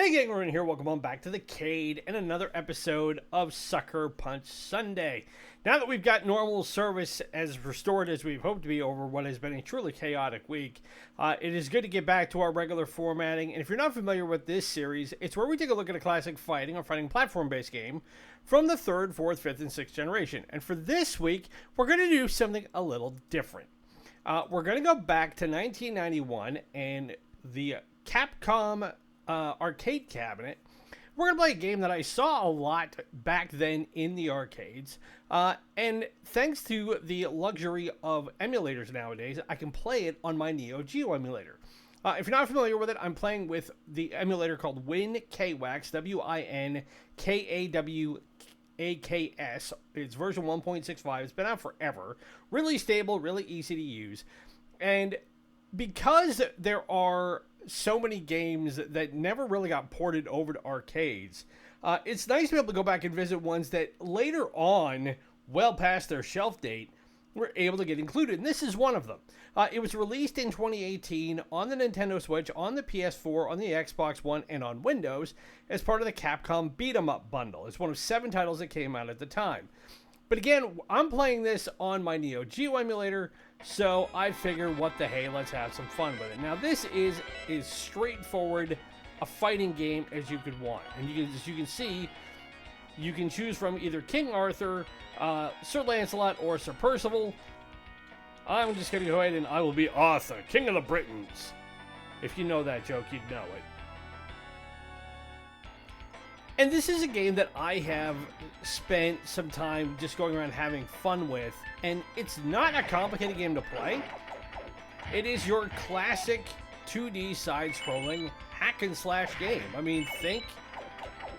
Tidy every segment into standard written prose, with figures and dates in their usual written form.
Hey gang, Ryan here. Welcome on back to the Cade and another episode of Suckerpunch Sunday. Now that we've got normal service as restored as we've hoped to be over what has been a truly chaotic week, it is good to get back to our regular formatting. And if you're not familiar with this series, it's where we take a look at a classic fighting or fighting platform-based game from the 3rd, 4th, 5th, and 6th generation. And for this week, we're going to do something a little different. We're going to go back to 1991 and the Capcom arcade cabinet. We're going to play a game that I saw a lot back then in the arcades. And thanks to the luxury of emulators nowadays, I can play it on my Neo-Geo emulator. If you're not familiar with it, I'm playing with the emulator called WinKWAX, WinKWAKS. It's version 1.65. It's been out forever. Really stable, really easy to use. And because there are so many games that never really got ported over to arcades, it's nice to be able to go back and visit ones that later on, well past their shelf date, were able to get included. And this is one of them. It was released in 2018 on the Nintendo Switch, on the PS4, on the Xbox One, and on Windows as part of the Capcom Beat 'em Up bundle. It's one of 7 titles that came out at the time. But again, I'm playing this on my Neo-Geo emulator, so I figure, what the hey, let's have some fun with it. Now, this is straightforward a fighting game as you could want. And as you can see, you can choose from either King Arthur, Sir Lancelot, or Sir Percival. I'm just going to go ahead and I will be Arthur, King of the Britons. If you know that joke, you'd know it. And this is a game that I have spent some time just going around having fun with. And it's not a complicated game to play. It is your classic 2D side-scrolling hack-and-slash game. I mean, think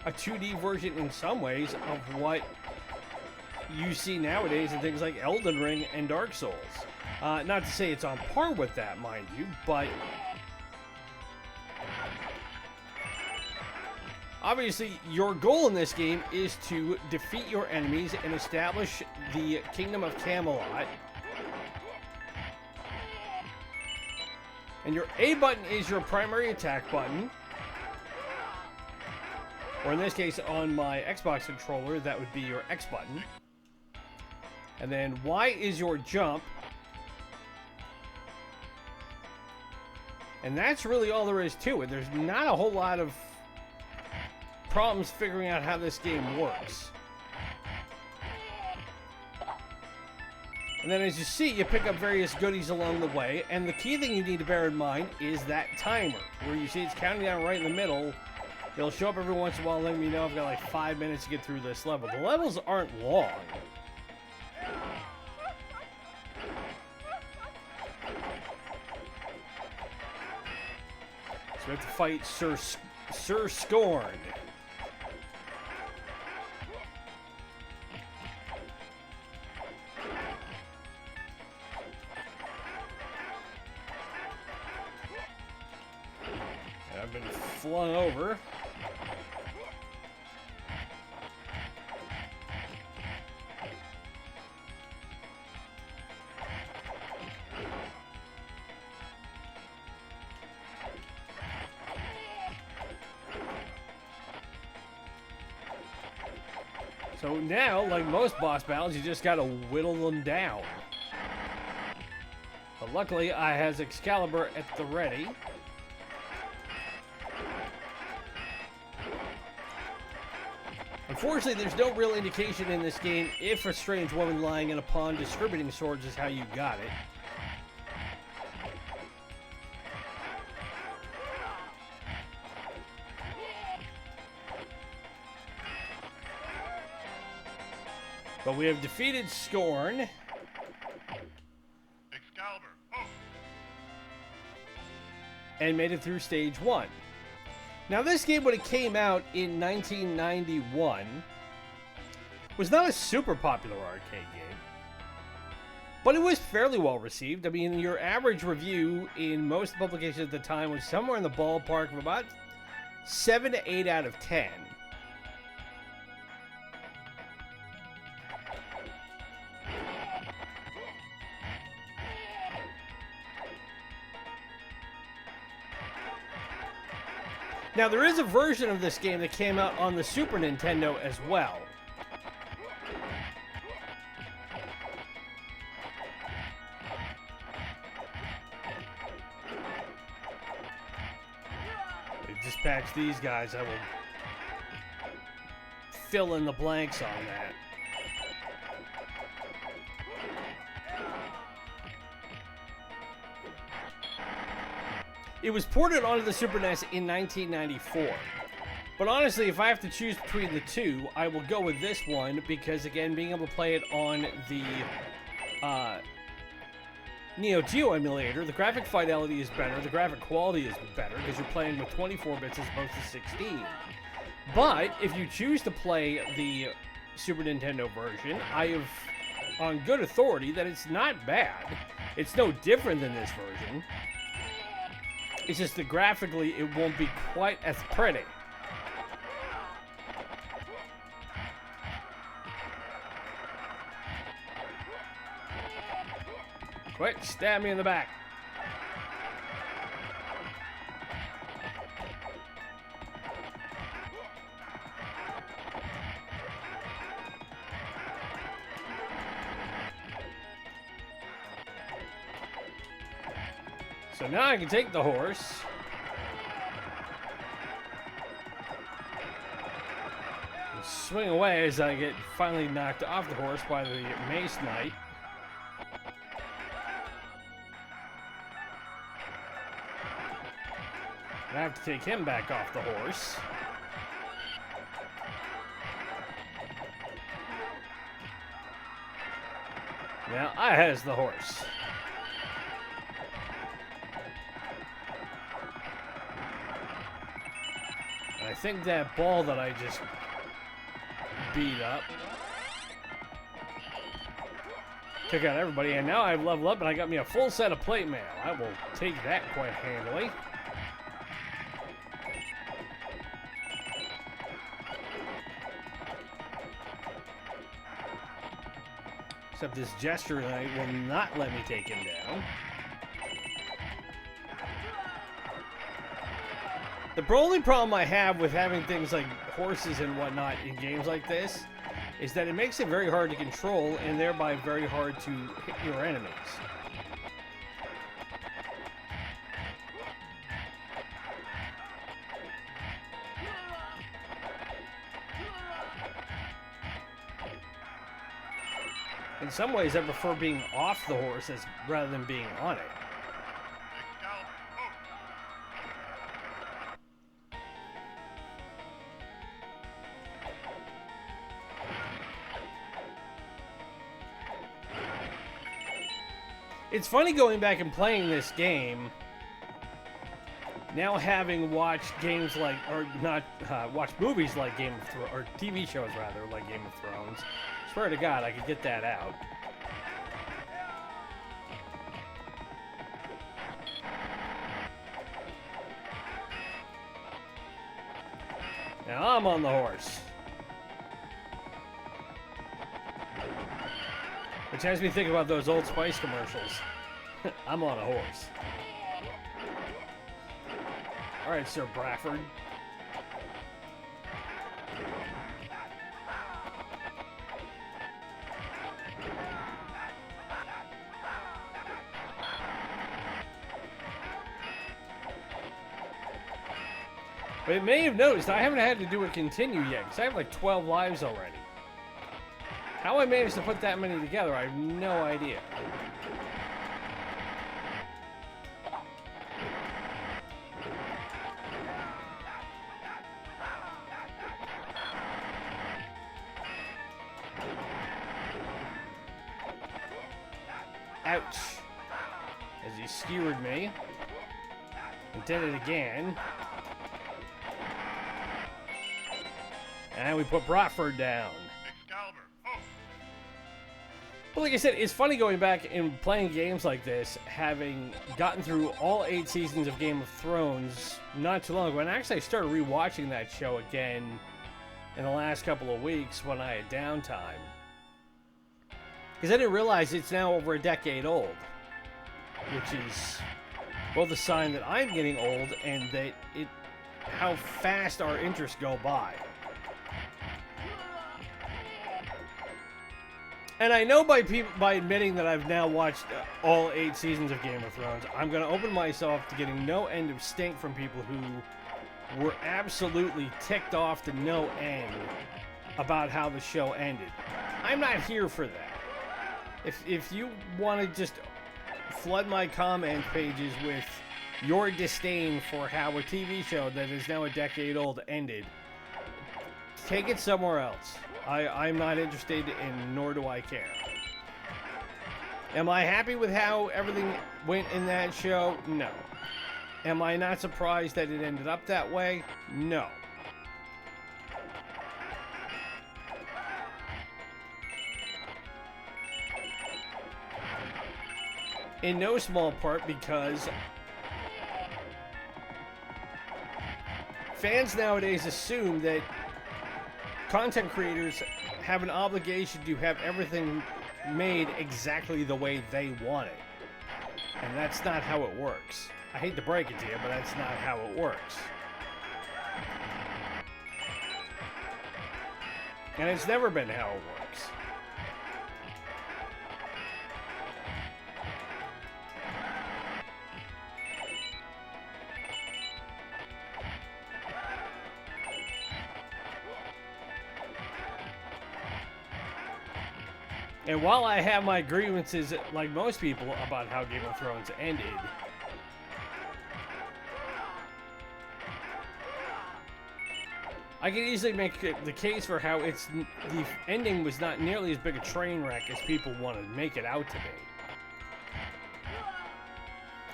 a 2D version in some ways of what you see nowadays in things like Elden Ring and Dark Souls. Not to say it's on par with that, mind you, but obviously, your goal in this game is to defeat your enemies and establish the Kingdom of Camelot. And your A button is your primary attack button. Or in this case, on my Xbox controller, that would be your X button. And then Y is your jump. And that's really all there is to it. There's not a whole lot of problems figuring out how this game works. And then as you see, you pick up various goodies along the way, and the key thing you need to bear in mind is that timer, where you see it's counting down right in the middle. It'll show up every once in a while letting me know I've got like 5 minutes to get through this level. The levels aren't long. So we have to fight Sir Scorn. I've been flung over. So now, like most boss battles, you just gotta whittle them down. But luckily, I has Excalibur at the ready. Unfortunately, there's no real indication in this game if a strange woman lying in a pond distributing swords is how you got it. But we have defeated Scorn. Excalibur, oh. And made it through stage 1. Now, this game, when it came out in 1991, was not a super popular arcade game, but it was fairly well received. I mean, your average review in most publications at the time was somewhere in the ballpark of about 7 to 8 out of 10. Now, there is a version of this game that came out on the Super Nintendo as well. Dispatch these guys, I will fill in the blanks on that. It was ported onto the Super NES in 1994. But honestly, if I have to choose between the two, I will go with this one because, again, being able to play it on the Neo-Geo emulator, the graphic fidelity is better, the graphic quality is better because you're playing with 24 bits as opposed to 16. But if you choose to play the Super Nintendo version, I have on good authority that it's not bad. It's no different than this version. It's just that graphically it won't be quite as pretty. Quick, stab me in the back. So now I can take the horse. And swing away as I get finally knocked off the horse by the Mace Knight. I have to take him back off the horse. Now I has the horse. And I think that ball that I just beat up took out everybody, and now I've leveled up and I got me a full set of plate mail. I will take that quite handily. Except this gesture knight will not let me take him down. The only problem I have with having things like horses and whatnot in games like this is that it makes it very hard to control and thereby very hard to hit your enemies. In some ways, I prefer being off the horse rather than being on it. It's funny going back and playing this game, now having watched games like, or not, watched movies like Game of Thrones, or TV shows rather, like Game of Thrones. Swear to God, I could get that out. Now I'm on the horse. Which has me think about those Old Spice commercials. I'm on a horse. Alright, Sir Bradford. But you may have noticed I haven't had to do a continue yet, because I have like 12 lives already. How I managed to put that many together, I have no idea. Ouch. As he skewered me. And did it again. And we put Bradford down. But like I said, it's funny going back and playing games like this, having gotten through all 8 seasons of Game of Thrones not too long ago. And actually I started rewatching that show again in the last couple of weeks when I had downtime. Because I didn't realize it's now over a decade old. Which is both a sign that I'm getting old and that it how fast our interests go by. And I know by admitting that I've now watched all 8 seasons of Game of Thrones, I'm going to open myself to getting no end of stink from people who were absolutely ticked off to no end about how the show ended. I'm not here for that. If you want to just flood my comment pages with your disdain for how a TV show that is now a decade old ended, take it somewhere else. I'm not interested, and nor do I care. Am I happy with how everything went in that show? No. Am I not surprised that it ended up that way? No. In no small part because fans nowadays assume that content creators have an obligation to have everything made exactly the way they want it. And that's not how it works. I hate to break it to you, but that's not how it works. And it's never been how it works. And while I have my grievances, like most people, about how Game of Thrones ended, I can easily make the case for how the ending was not nearly as big a train wreck as people want to make it out to be.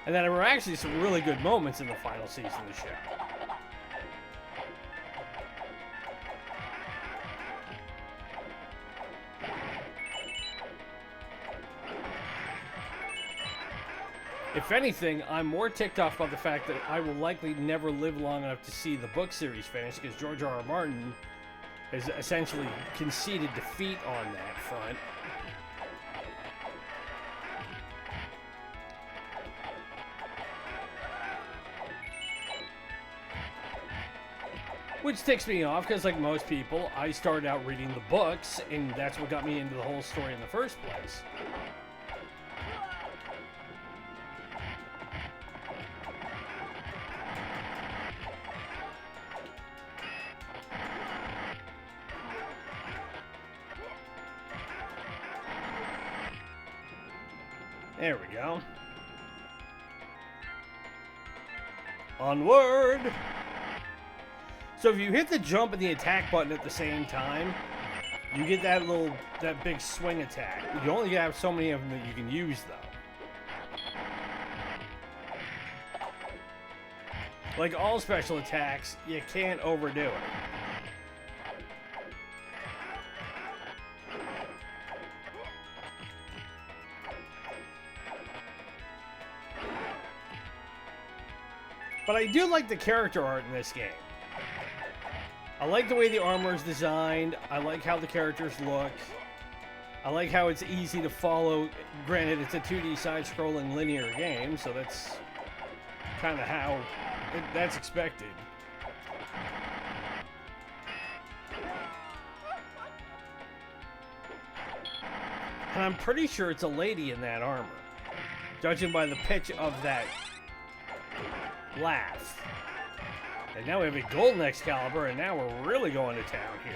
And that there were actually some really good moments in the final season of the show. If anything, I'm more ticked off about the fact that I will likely never live long enough to see the book series finished, because George R.R. Martin has essentially conceded defeat on that front. Which ticks me off, because like most people, I started out reading the books, and that's what got me into the whole story in the first place. There we go. Onward! So if you hit the jump and the attack button at the same time, you get that big swing attack. You only have so many of them that you can use, though. Like all special attacks, you can't overdo it. But I do like the character art in this game. I like the way the armor is designed. I like how the characters look. I like how it's easy to follow. Granted, it's a 2D side-scrolling linear game, so that's kind of how that's expected. And I'm pretty sure it's a lady in that armor, judging by the pitch of that laugh. And now we have a golden Excalibur, and now we're really going to town here.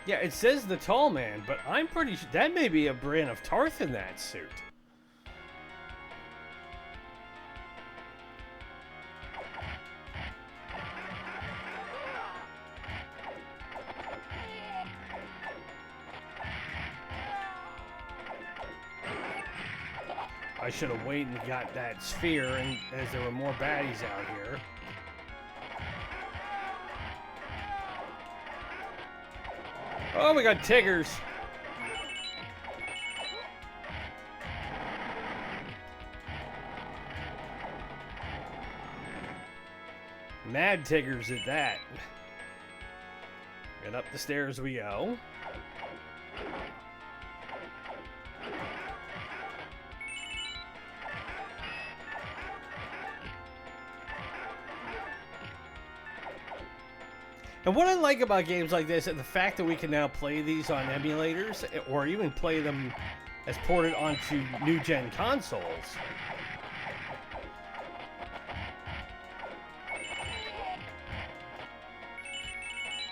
Yeah, it says the tall man, but I'm pretty sure that may be a Brienne of Tarth in that suit. I should have waited and got that sphere, and as there were more baddies out here. Oh, we got Tiggers. Mad Tiggers at that. And up the stairs we go. And what I like about games like this is the fact that we can now play these on emulators, or even play them as ported onto new-gen consoles.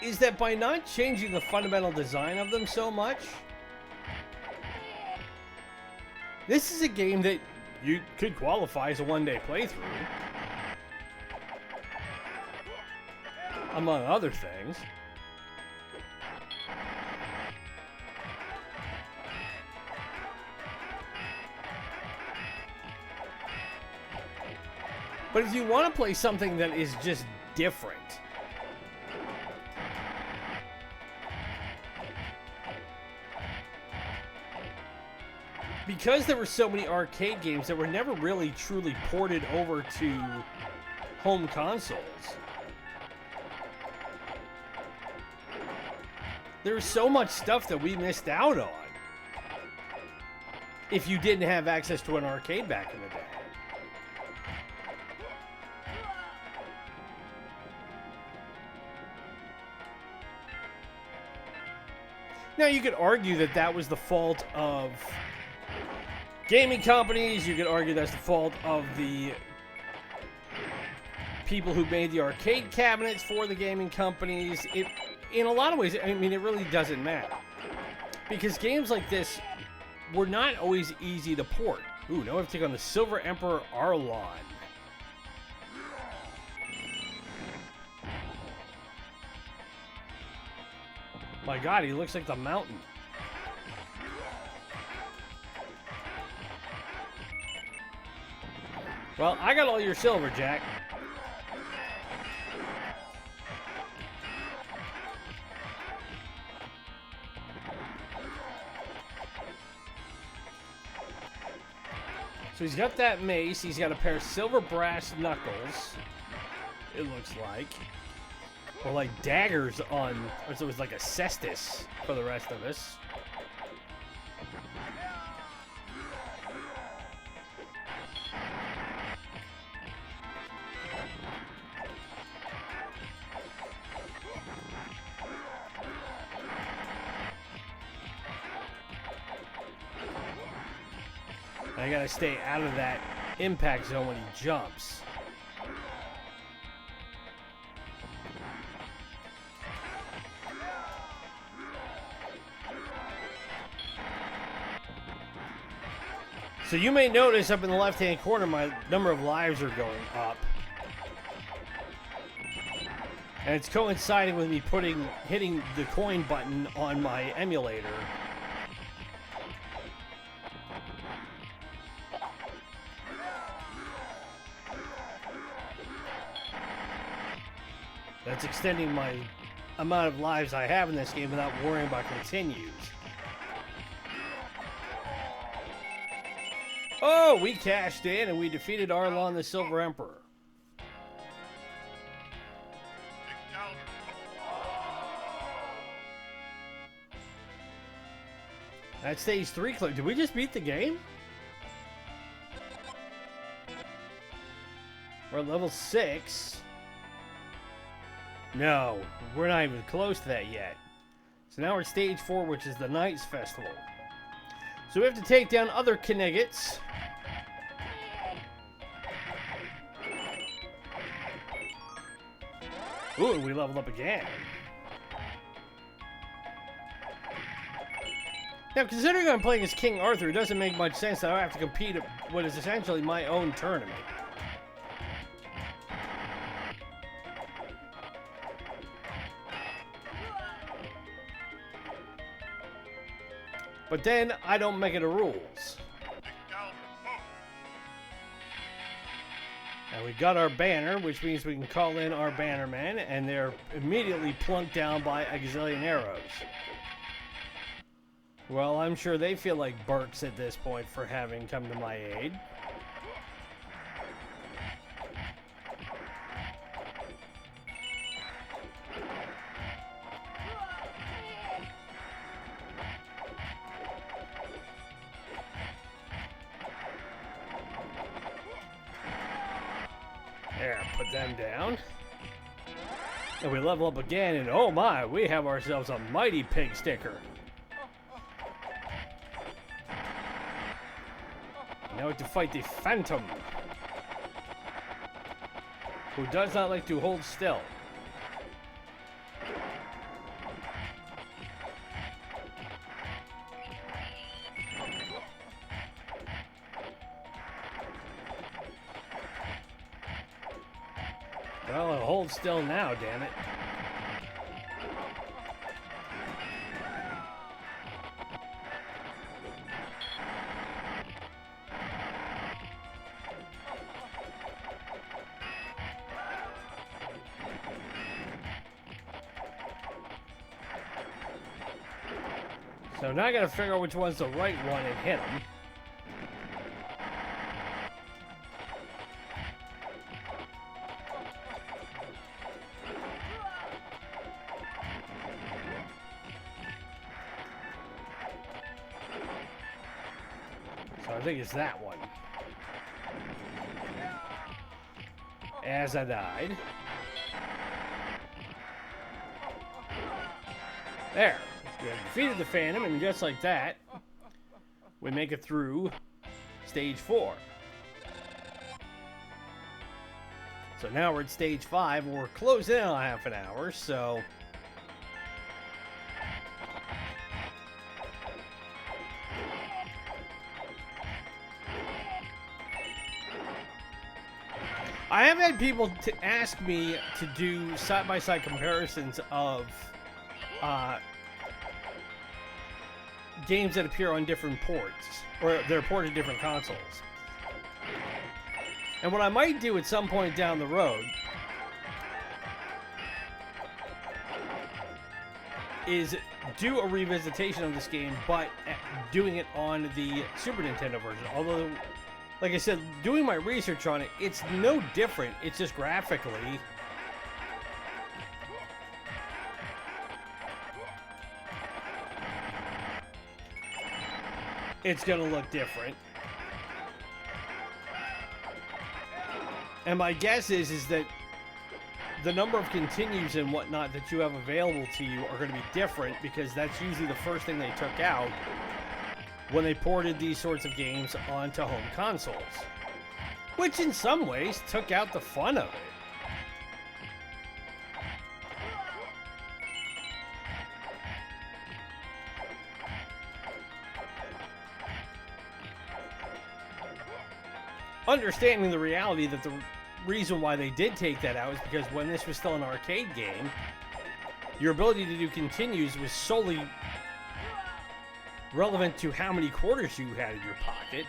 Is that by not changing the fundamental design of them so much, this is a game that you could qualify as a one-day playthrough, among other things. But if you want to play something that is just different, because there were so many arcade games that were never really truly ported over to home consoles, there's so much stuff that we missed out on if you didn't have access to an arcade back in the day. Now, you could argue that that was the fault of gaming companies. You could argue that's the fault of the people who made the arcade cabinets for the gaming companies. In a lot of ways, I mean, it really doesn't matter. Because games like this were not always easy to port. Ooh, now we have to take on the Silver Emperor Arlon. My God, he looks like the mountain. Well, I got all your silver, Jack. So he's got that mace. He's got a pair of silver brass knuckles, it looks like. Or like daggers on, or so it was like a cestus for the rest of us. I gotta stay out of that impact zone when he jumps. So you may notice up in the left-hand corner, my number of lives are going up. And it's coinciding with me hitting the coin button on my emulator. That's extending my amount of lives I have in this game without worrying about continues. Oh, we cashed in and we defeated Arlon the Silver Emperor. That's stage 3 clear. Did we just beat the game? We're at level 6. No, we're not even close to that yet. So now we're at stage 4, which is the Knights Festival. So we have to take down other Knegets. Ooh, we leveled up again. Now, considering I'm playing as King Arthur, it doesn't make much sense that I have to compete at what is essentially my own tournament. But then, I don't make it the rules. And we got our banner, which means we can call in our bannermen, and they're immediately plunked down by a gazillion arrows. Well, I'm sure they feel like Burks at this point for having come to my aid. There, put them down. And we level up again, and oh my, we have ourselves a mighty pig sticker. Now we have to fight the Phantom, who does not like to hold still. Well, it'll hold still now, damn it. So now I gotta figure out which one's the right one and hit him. So I think it's that one. As I died. There. We have defeated the Phantom, and just like that, we make it through stage 4. So now we're at stage 5, and we're closing in on half an hour, so... I have had people to ask me to do side-by-side comparisons of games that appear on different ports, or they're ported to different consoles. And what I might do at some point down the road is do a revisitation of this game, but doing it on the Super Nintendo version. Although, like I said, doing my research on it, it's no different. It's just graphically it's gonna look different. And my guess is that the number of continues and whatnot that you have available to you are going to be different, because that's usually the first thing they took out when they ported these sorts of games onto home consoles, which in some ways took out the fun of it. Understanding the reality that the reason why they did take that out is because when this was still an arcade game, your ability to do continues was solely relevant to how many quarters you had in your pocket.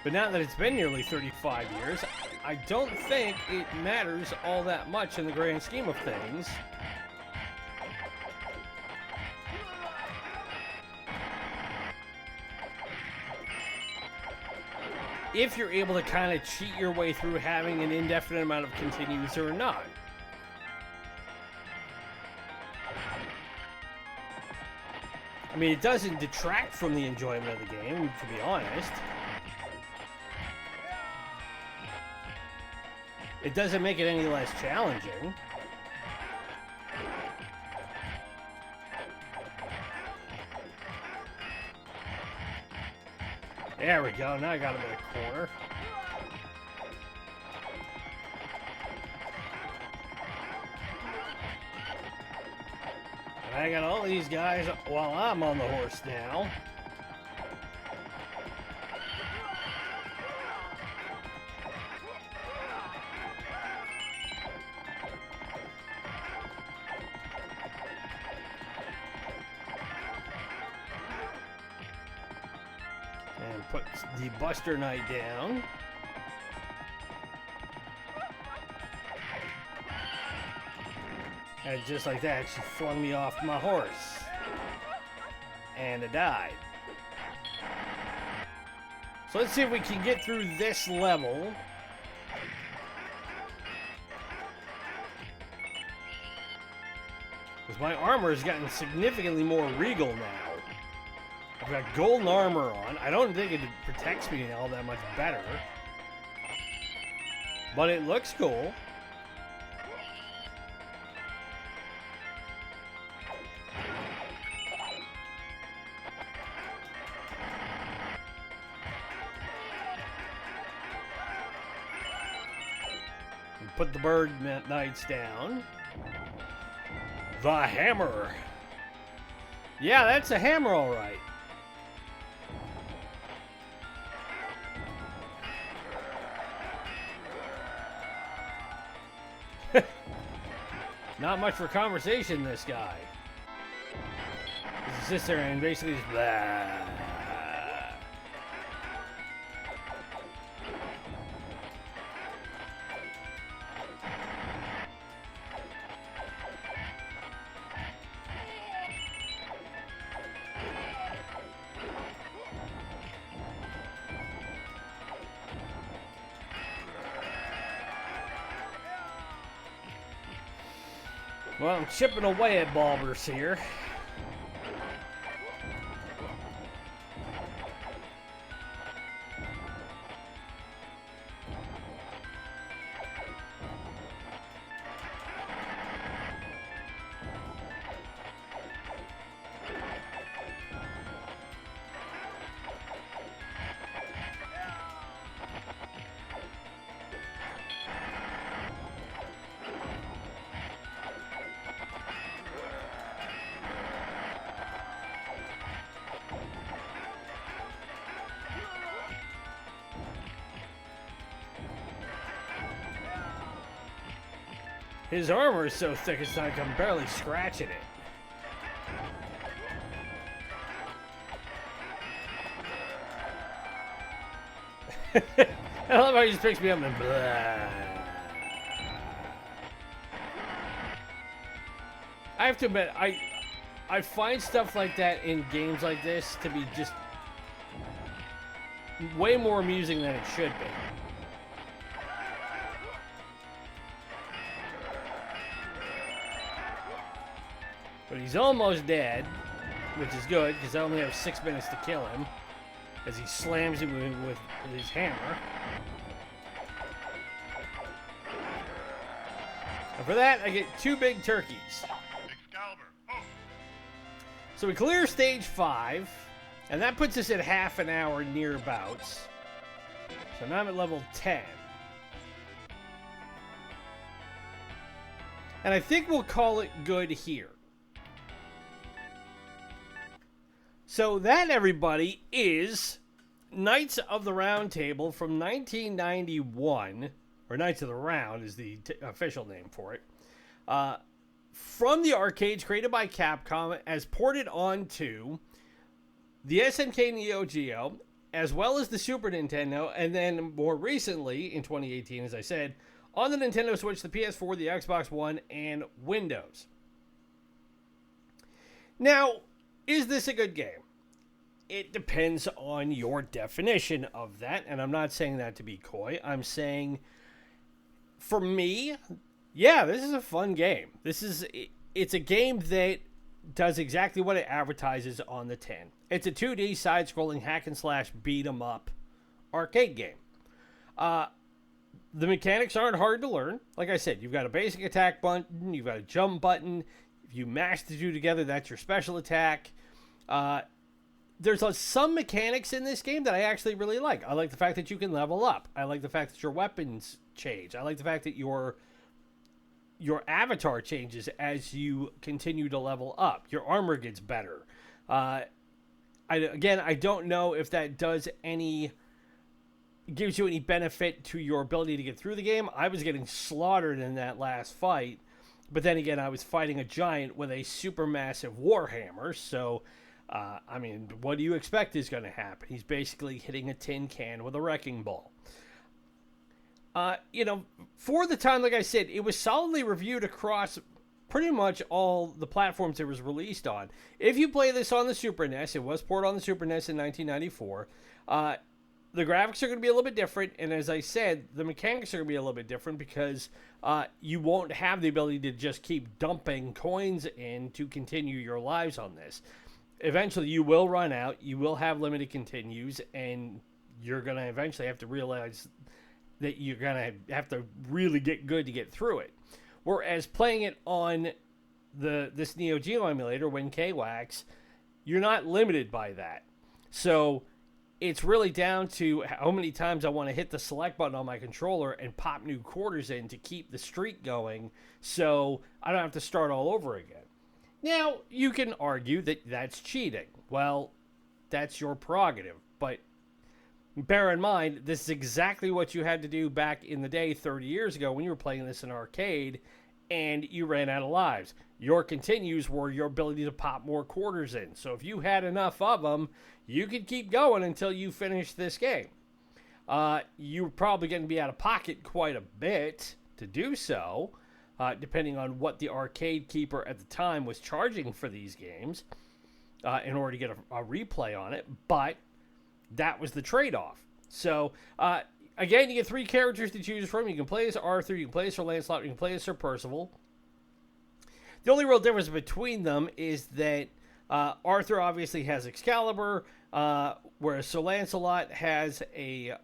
But now that it's been nearly 35 years, I don't think it matters all that much in the grand scheme of things. If you're able to kind of cheat your way through having an indefinite amount of continues or not. I mean, it doesn't detract from the enjoyment of the game, to be honest. It doesn't make it any less challenging. There we go. Now I got him in a corner. And I got all these guys while I'm on the horse now. Put the Buster Knight down. And just like that, she flung me off my horse. And I died. So let's see if we can get through this level Because my armor has gotten significantly more regal now. I've got golden armor on. I don't think it protects me all that much better. But it looks cool. Put the bird knights down. The hammer. Yeah, that's a hammer, all right. Not much for conversation, this guy. He sits there and basically just blah. Well, I'm chipping away at Bulbers here. His armor is so thick it's like I'm barely scratching it. I love how he just picks me up and blah. I have to admit, I find stuff like that in games like this to be just way more amusing than it should be. But he's almost dead, which is good, because I only have 6 minutes to kill him, as he slams him with his hammer. And for that, I get 2 big turkeys. So we clear stage 5, and that puts us at half an hour nearabouts. So now I'm at level 10. And I think we'll call it good here. So that, everybody, is Knights of the Round Table from 1991, or Knights of the Round is the official name for it, from the arcades created by Capcom as ported onto the SNK Neo-Geo, as well as the Super Nintendo, and then more recently, in 2018, as I said, on the Nintendo Switch, the PS4, the Xbox One, and Windows. Now, is this a good game? It depends on your definition of that, and I'm not saying that to be coy. I'm saying, for me, yeah, this is a fun game. It's a game that does exactly what it advertises on the tin. It's a 2D side-scrolling hack-and-slash beat-em-up arcade game. The mechanics aren't hard to learn. Like I said, you've got a basic attack button, you've got a jump button. If you mash the two together, that's your special attack. There's some mechanics in this game that I actually really like. I like the fact that you can level up. I like the fact that your weapons change. I like the fact that your avatar changes as you continue to level up. Your armor gets better. I don't know if that gives you any benefit to your ability to get through the game. I was getting slaughtered in that last fight, but then again, I was fighting a giant with a supermassive warhammer, so what do you expect is going to happen? He's basically hitting a tin can with a wrecking ball. For the time, like I said, it was solidly reviewed across pretty much all the platforms it was released on. If you play this on the Super NES, it was ported on the Super NES in 1994. The graphics are going to be a little bit different, and as I said, the mechanics are going to be a little bit different because you won't have the ability to just keep dumping coins in to continue your lives on this. Eventually, you will run out, you will have limited continues, and you're going to eventually have to realize that you're going to have to really get good to get through it. Whereas playing it on this Neo-Geo emulator, WinKWax, you're not limited by that. So it's really down to how many times I want to hit the select button on my controller and pop new quarters in to keep the streak going so I don't have to start all over again. Now, you can argue that that's cheating. Well, that's your prerogative. But bear in mind, this is exactly what you had to do back in the day 30 years ago when you were playing this in an arcade and you ran out of lives. Your continues were your ability to pop more quarters in. So if you had enough of them, you could keep going until you finish this game. You're probably going to be out of pocket quite a bit to do so, depending on what the arcade keeper at the time was charging for these games in order to get a replay on it. But that was the trade-off. So, again, you get 3 characters to choose from. You can play as Arthur, you can play as Sir Lancelot, you can play as Sir Percival. The only real difference between them is that Arthur obviously has Excalibur, whereas Sir Lancelot has a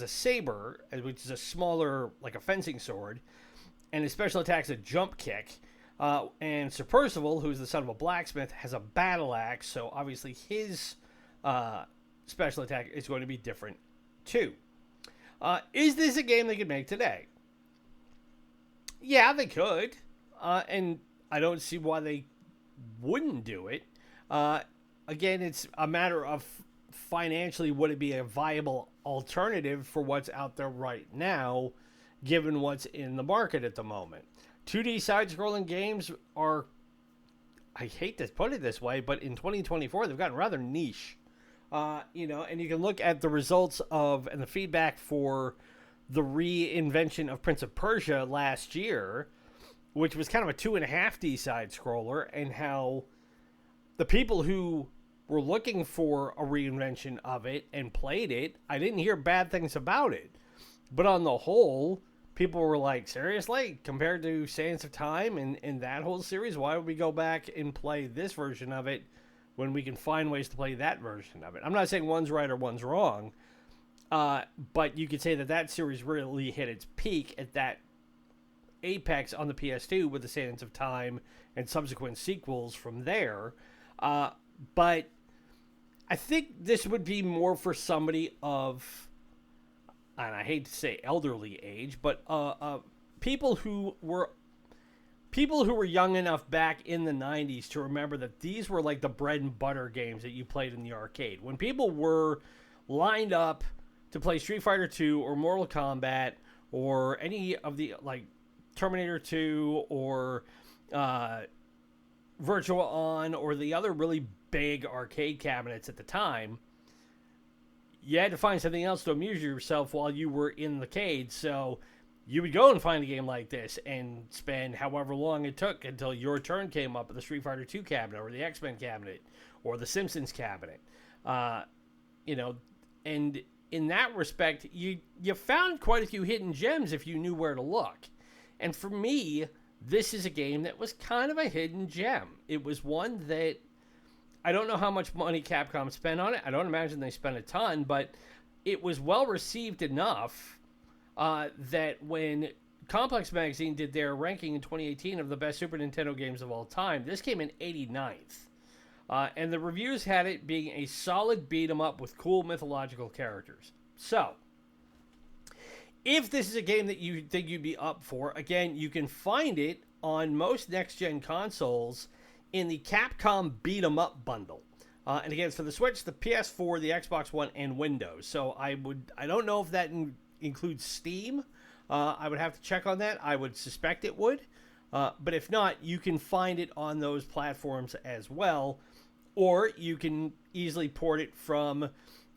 saber, which is a smaller, like a fencing sword, and his special attack's a jump kick. And Sir Percival, who's the son of a blacksmith, has a battle axe, so obviously his special attack is going to be different too. Is this a game they could make today? Yeah, they could. And I don't see why they wouldn't do it. Again, it's a matter of financially, would it be a viable alternative for what's out there right now, given what's in the market at the moment. 2D side-scrolling games are, I hate to put it this way, but in 2024, they've gotten rather niche. And you can look at the results of, and the feedback for the reinvention of Prince of Persia last year, which was kind of a 2.5D side-scroller, and how the people who were looking for a reinvention of it and played it, I didn't hear bad things about it. But on the whole, people were like, seriously? Compared to Sands of Time and that whole series, why would we go back and play this version of it when we can find ways to play that version of it? I'm not saying one's right or one's wrong, but you could say that series really hit its peak at that apex on the PS2 with the Sands of Time and subsequent sequels from there. But I think this would be more for somebody of, and I hate to say elderly age, but people who were young enough back in the 90s to remember that these were like the bread and butter games that you played in the arcade. When people were lined up to play Street Fighter 2 or Mortal Kombat or any of the, like, Terminator 2 or Virtua On or the other really big arcade cabinets at the time, you had to find something else to amuse yourself while you were in the arcade. So you would go and find a game like this and spend however long it took until your turn came up at the Street Fighter 2 cabinet or the X-Men cabinet or the Simpsons cabinet. And in that respect, you found quite a few hidden gems if you knew where to look. And for me, this is a game that was kind of a hidden gem. It was one that I don't know how much money Capcom spent on it. I don't imagine they spent a ton, but it was well received enough that when Complex Magazine did their ranking in 2018 of the best Super Nintendo games of all time, this came in 89th. And the reviews had it being a solid beat-em-up with cool mythological characters. So, if this is a game that you think you'd be up for, again, you can find it on most next-gen consoles in the Capcom Beat 'em Up bundle. And again, it's for the Switch, the PS4, the Xbox One, and Windows. So I don't know if that includes Steam. I would have to check on that. I would suspect it would. But if not, you can find it on those platforms as well. Or you can easily port it from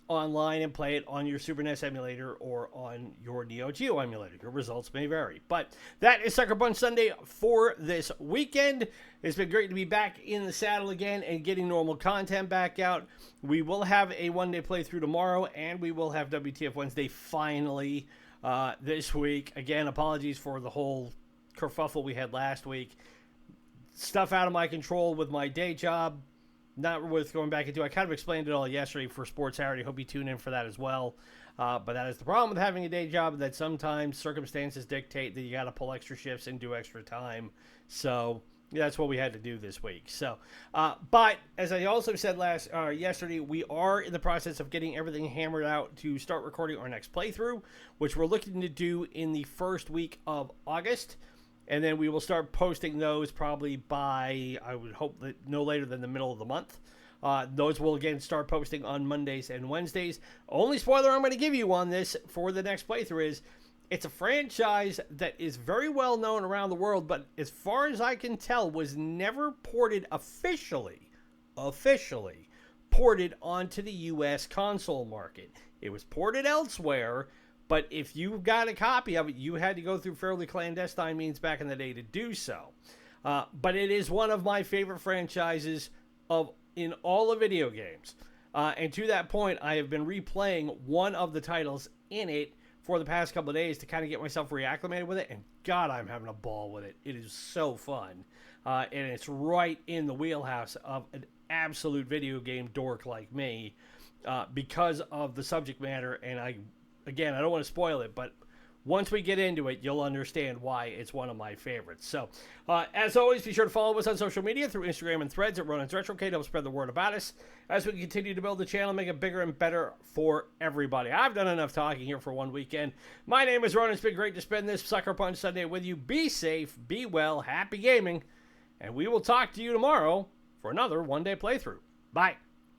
online and play it on your Super NES emulator or on your Neo-Geo emulator. Your results may vary. But that is Suckerpunch Sunday for this weekend. It's been great to be back in the saddle again and getting normal content back out. We will have a one-day playthrough tomorrow, and we will have WTF Wednesday finally this week. Again, apologies for the whole kerfuffle we had last week. Stuff out of my control with my day job. Not worth going back into. I kind of explained it all yesterday for Sports Saturday. Hope you tune in for that as well. But that is the problem with having a day job, that sometimes circumstances dictate that you got to pull extra shifts and do extra time. So that's what we had to do this week. So, but as I also said yesterday, we are in the process of getting everything hammered out to start recording our next playthrough, which we're looking to do in the first week of August. And then we will start posting those probably by, I would hope, that no later than the middle of the month. Those will, again, start posting on Mondays and Wednesdays. Only spoiler I'm going to give you on this for the next playthrough is it's a franchise that is very well known around the world, but as far as I can tell, was never ported officially ported onto the U.S. console market. It was ported elsewhere, but if you got a copy of it, you had to go through fairly clandestine means back in the day to do so. But it is one of my favorite franchises in all of video games. And to that point, I have been replaying one of the titles in it for the past couple of days to kind of get myself reacclimated with it. And God, I'm having a ball with it. It is so fun. And it's right in the wheelhouse of an absolute video game dork like me because of the subject matter. And Again, I don't want to spoil it, but once we get into it, you'll understand why it's one of my favorites. So, as always, be sure to follow us on social media through Instagram and Threads at Ronan's RetroCade to help spread the word about us as we continue to build the channel, make it bigger and better for everybody. I've done enough talking here for one weekend. My name is Ronan. It's been great to spend this Suckerpunch Sunday with you. Be safe, be well, happy gaming, and we will talk to you tomorrow for another one-day playthrough. Bye.